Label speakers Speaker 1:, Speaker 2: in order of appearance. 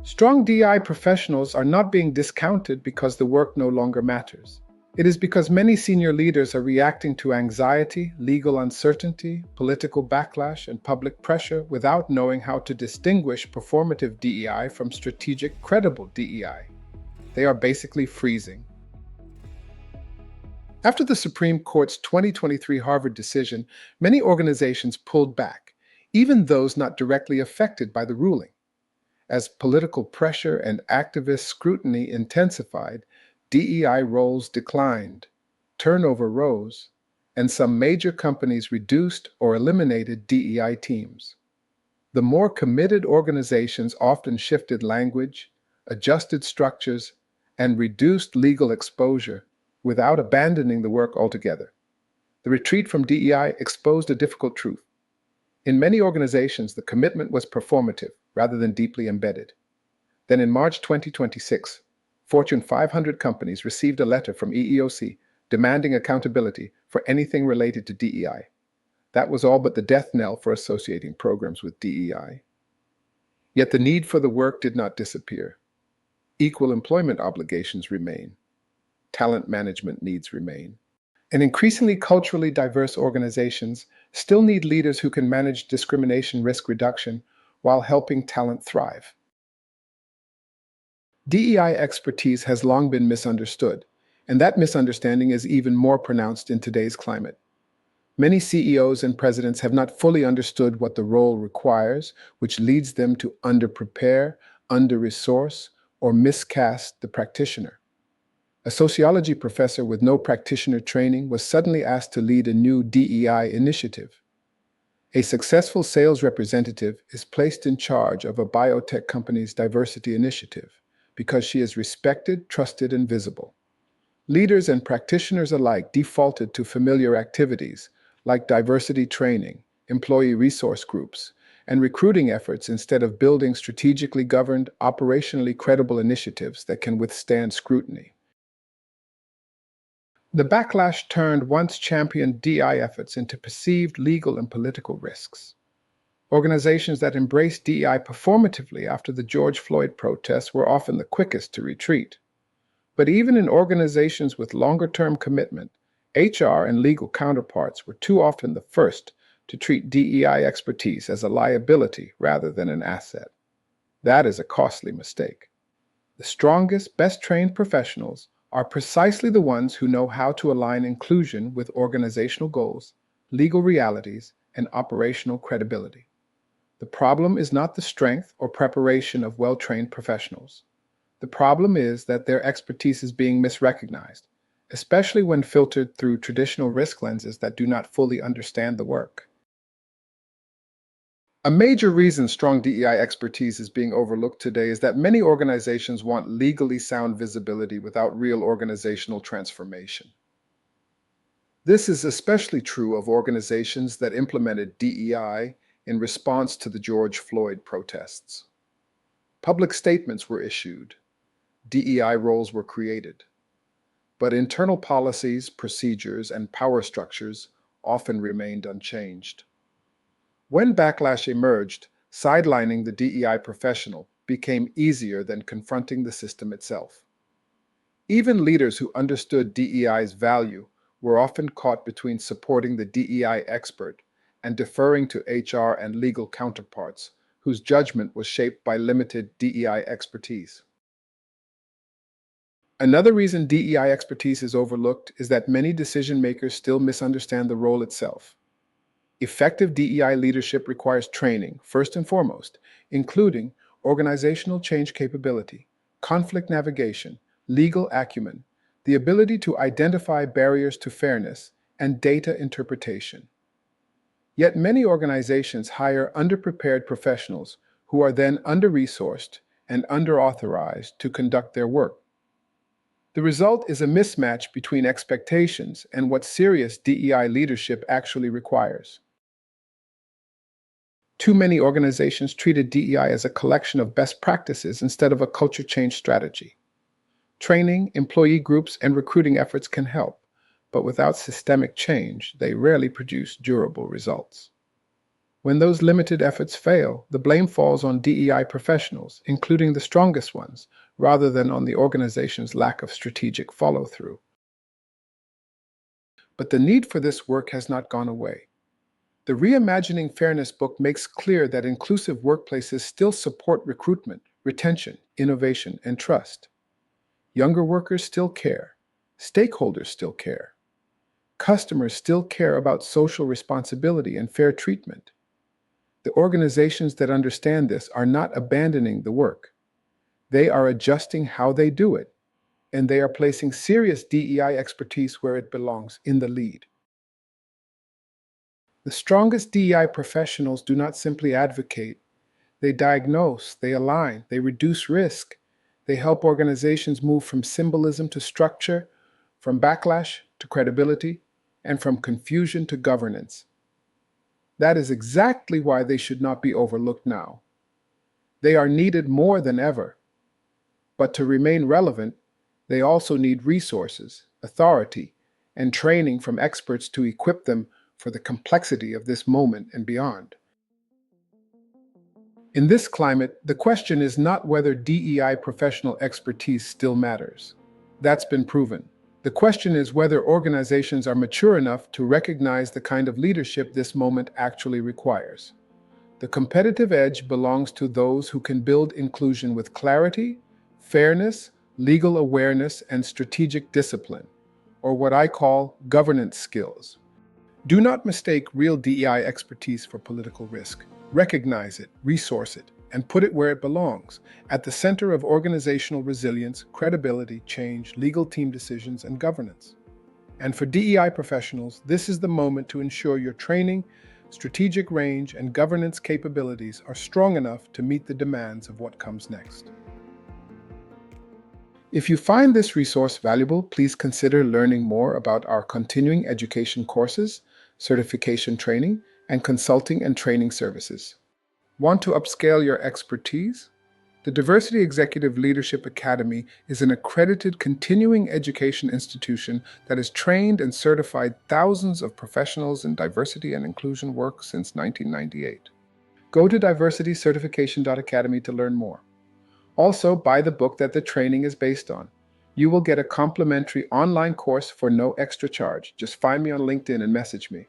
Speaker 1: Strong DEI professionals are not being discounted because the work no longer matters. It is because many senior leaders are reacting to anxiety, legal uncertainty, political backlash, and public pressure without knowing how to distinguish performative DEI from strategic, credible DEI. They are basically freezing. After the Supreme Court's 2023 Harvard decision, many organizations pulled back, even those not directly affected by the ruling. As political pressure and activist scrutiny intensified, DEI roles declined, turnover rose, and some major companies reduced or eliminated DEI teams. The more committed organizations often shifted language, adjusted structures, and reduced legal exposure without abandoning the work altogether. The retreat from DEI exposed a difficult truth. In many organizations, the commitment was performative rather than deeply embedded. Then in March 2026, Fortune 500 companies received a letter from EEOC demanding accountability for anything related to DEI. That was all but the death knell for associating programs with DEI. Yet the need for the work did not disappear. Equal employment obligations remain. Talent management needs remain. And increasingly culturally diverse organizations still need leaders who can manage discrimination risk reduction while helping talent thrive. DEI expertise has long been misunderstood, and that misunderstanding is even more pronounced in today's climate. Many CEOs and presidents have not fully understood what the role requires, which leads them to underprepare, under-resource, or miscast the practitioner. A sociology professor with no practitioner training was suddenly asked to lead a new DEI initiative. A successful sales representative is placed in charge of a biotech company's diversity initiative because she is respected, trusted, and visible. Leaders and practitioners alike defaulted to familiar activities like diversity training, employee resource groups, and recruiting efforts instead of building strategically governed, operationally credible initiatives that can withstand scrutiny. The backlash turned once championed DEI efforts into perceived legal and political risks. Organizations that embraced DEI performatively after the George Floyd protests were often the quickest to retreat. But even in organizations with longer-term commitment, HR and legal counterparts were too often the first to treat DEI expertise as a liability rather than an asset. That is a costly mistake. The strongest, best-trained professionals are precisely the ones who know how to align inclusion with organizational goals, legal realities, and operational credibility. The problem is not the strength or preparation of well-trained professionals. The problem is that their expertise is being misrecognized, especially when filtered through traditional risk lenses that do not fully understand the work. A major reason strong DEI expertise is being overlooked today is that many organizations want legally sound visibility without real organizational transformation. This is especially true of organizations that implemented DEI in response to the George Floyd protests. Public statements were issued, DEI roles were created, but internal policies, procedures, and power structures often remained unchanged. When backlash emerged, sidelining the DEI professional became easier than confronting the system itself. Even leaders who understood DEI's value were often caught between supporting the DEI expert and deferring to HR and legal counterparts, whose judgment was shaped by limited DEI expertise. Another reason DEI expertise is overlooked is that many decision makers still misunderstand the role itself. Effective DEI leadership requires training, first and foremost, including organizational change capability, conflict navigation, legal acumen, the ability to identify barriers to fairness, and data interpretation. Yet many organizations hire underprepared professionals who are then under-resourced and under-authorized to conduct their work. The result is a mismatch between expectations and what serious DEI leadership actually requires. Too many organizations treated DEI as a collection of best practices instead of a culture change strategy. Training, employee groups, and recruiting efforts can help, but without systemic change, they rarely produce durable results. When those limited efforts fail, the blame falls on DEI professionals, including the strongest ones, rather than on the organization's lack of strategic follow-through. But the need for this work has not gone away. The Reimagining Fairness book makes clear that inclusive workplaces still support recruitment, retention, innovation, and trust. Younger workers still care. Stakeholders still care. Customers still care about social responsibility and fair treatment. The organizations that understand this are not abandoning the work. They are adjusting how they do it, and they are placing serious DEI expertise where it belongs, in the lead. The strongest DEI professionals do not simply advocate. They diagnose, they align, they reduce risk. They help organizations move from symbolism to structure, from backlash to credibility, and from confusion to governance. That is exactly why they should not be overlooked now. They are needed more than ever. But to remain relevant, they also need resources, authority, and training from experts to equip them for the complexity of this moment and beyond. In this climate, the question is not whether DEI professional expertise still matters. That's been proven. The question is whether organizations are mature enough to recognize the kind of leadership this moment actually requires. The competitive edge belongs to those who can build inclusion with clarity, fairness, legal awareness, and strategic discipline, or what I call governance skills. Do not mistake real DEI expertise for political risk. Recognize it, resource it, and put it where it belongs, at the center of organizational resilience, credibility, change, legal team decisions, and governance. And for DEI professionals, this is the moment to ensure your training, strategic range, and governance capabilities are strong enough to meet the demands of what comes next. If you find this resource valuable, please consider learning more about our continuing education courses, certification training, and consulting and training services. Want to upscale your expertise? The Diversity Executive Leadership Academy is an accredited continuing education institution that has trained and certified thousands of professionals in diversity and inclusion work since 1998. Go to diversitycertification.academy to learn more. Also, buy the book that the training is based on. You will get a complimentary online course for no extra charge. Just find me on LinkedIn and message me.